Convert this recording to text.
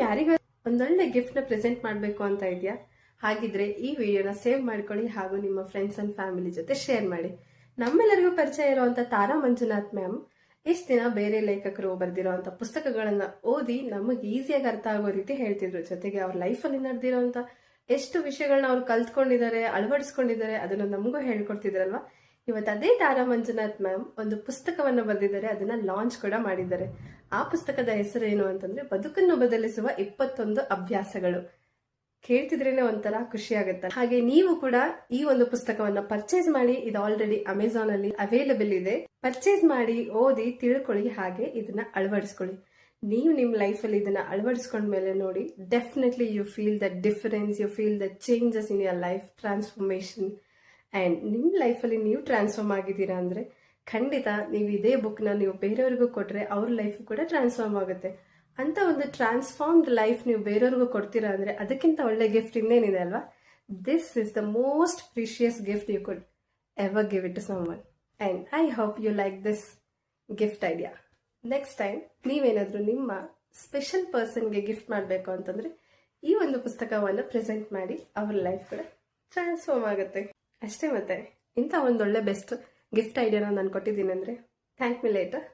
ಯಾರಿಗ ಒಂದೊಳ್ಳೆ ಗಿಫ್ಟ್ ನ ಪ್ರೆಸೆಂಟ್ ಮಾಡಬೇಕು ಅಂತ ಇದೆಯಾ? ಹಾಗಿದ್ರೆ ಈ ವಿಡಿಯೋನ ಸೇವ್ ಮಾಡ್ಕೊಳ್ಳಿ ಹಾಗೂ ನಿಮ್ಮ ಫ್ರೆಂಡ್ಸ್ ಅಂಡ್ ಫ್ಯಾಮಿಲಿ ಜೊತೆ ಶೇರ್ ಮಾಡಿ. ನಮ್ಮೆಲ್ಲರಿಗೂ ಪರಿಚಯ ಇರುವಂತ ತಾರಾ ಮಂಜುನಾಥ್ ಮ್ಯಾಮ್ ಇಷ್ಟ ದಿನ ಬೇರೆ ಲೇಖಕರು ಬರೆದಿರುವಂತ ಪುಸ್ತಕಗಳನ್ನ ಓದಿ ನಮಗೆ ಈಸಿಯಾಗಿ ಅರ್ಥ ಆಗೋ ರೀತಿ ಹೇಳ್ತಿದ್ರು. ಜೊತೆಗೆ ಅವ್ರ ಲೈಫ್ ಅಲ್ಲಿ ನಡೆದಿರುವಂತ ಎಷ್ಟು ವಿಷಯಗಳನ್ನ ಅವ್ರು ಕಲ್ತ್ಕೊಂಡಿದ್ದಾರೆ, ಅಳವಡಿಸ್ಕೊಂಡಿದ್ದಾರೆ, ಅದನ್ನ ನಮಗೂ ಹೇಳ್ಕೊಡ್ತಿದ್ರಲ್ವಾ. ಇವತ್ತು ಅದೇ ತಾರಾ ಮಂಜುನಾಥ್ ಮ್ಯಾಮ್ ಒಂದು ಪುಸ್ತಕವನ್ನು ಬರೆದಿದ್ದಾರೆ, ಅದನ್ನ ಲಾಂಚ್ ಕೂಡ ಮಾಡಿದ್ದಾರೆ. ಆ ಪುಸ್ತಕದ ಹೆಸರು ಏನು ಅಂತಂದ್ರೆ ಬದುಕನ್ನು ಬದಲಿಸುವ 21 ಅಭ್ಯಾಸಗಳು. ಕೇಳ್ತಿದ್ರೇನೆ ಒಂಥರ ಖುಷಿ ಆಗುತ್ತೆ. ಹಾಗೆ ನೀವು ಕೂಡ ಈ ಒಂದು ಪುಸ್ತಕವನ್ನ ಪರ್ಚೇಸ್ ಮಾಡಿ. ಇದು ಆಲ್ರೆಡಿ ಅಮೆಝಾನ್ ಅಲ್ಲಿ ಅವೈಲಬಲ್ ಇದೆ. ಪರ್ಚೇಸ್ ಮಾಡಿ, ಓದಿ, ತಿಳ್ಕೊಳ್ಳಿ, ಹಾಗೆ ಇದನ್ನ ಅಳವಡಿಸ್ಕೊಳ್ಳಿ. ನೀವು ನಿಮ್ ಲೈಫ್ ಅಲ್ಲಿ ಇದನ್ನ ಅಳವಡಿಸ್ಕೊಂಡ್ಮೇಲೆ ನೋಡಿ, definitely you feel the difference, you feel the changes in your life, transformation. And ನಿಮ್ ಲೈಫ್ ಅಲ್ಲಿ ನೀವು ಟ್ರಾನ್ಸ್ಫಾರ್ಮ್ ಆಗಿದ್ದೀರಾ ಅಂದ್ರೆ ಖಂಡಿತ ನೀವು ಇದೇ ಬುಕ್ ನ ನೀವು ಬೇರೆಯವ್ರಿಗೂ ಕೊಟ್ರೆ ಅವ್ರ ಲೈಫ್ ಕೂಡ ಟ್ರಾನ್ಸ್ಫಾರ್ಮ್ ಆಗುತ್ತೆ. ಅಂತ ಒಂದು ಟ್ರಾನ್ಸ್ಫಾರ್ಮ್ಡ್ ಲೈಫ್ ನೀವು ಬೇರೆಯವ್ರಿಗೂ ಕೊಡ್ತೀರಾ ಅಂದ್ರೆ ಅದಕ್ಕಿಂತ ಒಳ್ಳೆ ಗಿಫ್ಟ್ ಇನ್ನೇನಿದೆ ಅಲ್ವಾ? This is the most precious gift you could ever give it to someone. And I hope you like this gift idea. Next time ನೀವೇನಾದ್ರೂ ನಿಮ್ಮ ಸ್ಪೆಷಲ್ ಪರ್ಸನ್ಗೆ ಗಿಫ್ಟ್ ಮಾಡಬೇಕು ಅಂತಂದ್ರೆ ಈ ಒಂದು ಪುಸ್ತಕವನ್ನು ಪ್ರೆಸೆಂಟ್ ಮಾಡಿ, ಅವ್ರ ಲೈಫ್ ಕೂಡ ಟ್ರಾನ್ಸ್ಫಾರ್ಮ್ ಆಗುತ್ತೆ ಅಷ್ಟೇ. ಮತ್ತೆ ಇಂಥ ಒಂದೊಳ್ಳೆ ಬೆಸ್ಟ್ ಗಿಫ್ಟ್ ಐಡಿಯಾನ ನಾನು ಕೊಟ್ಟಿದ್ದೀನಿ ಅಂದ್ರೆ ಥ್ಯಾಂಕ್ ಮಿ ಲೇಟರ್.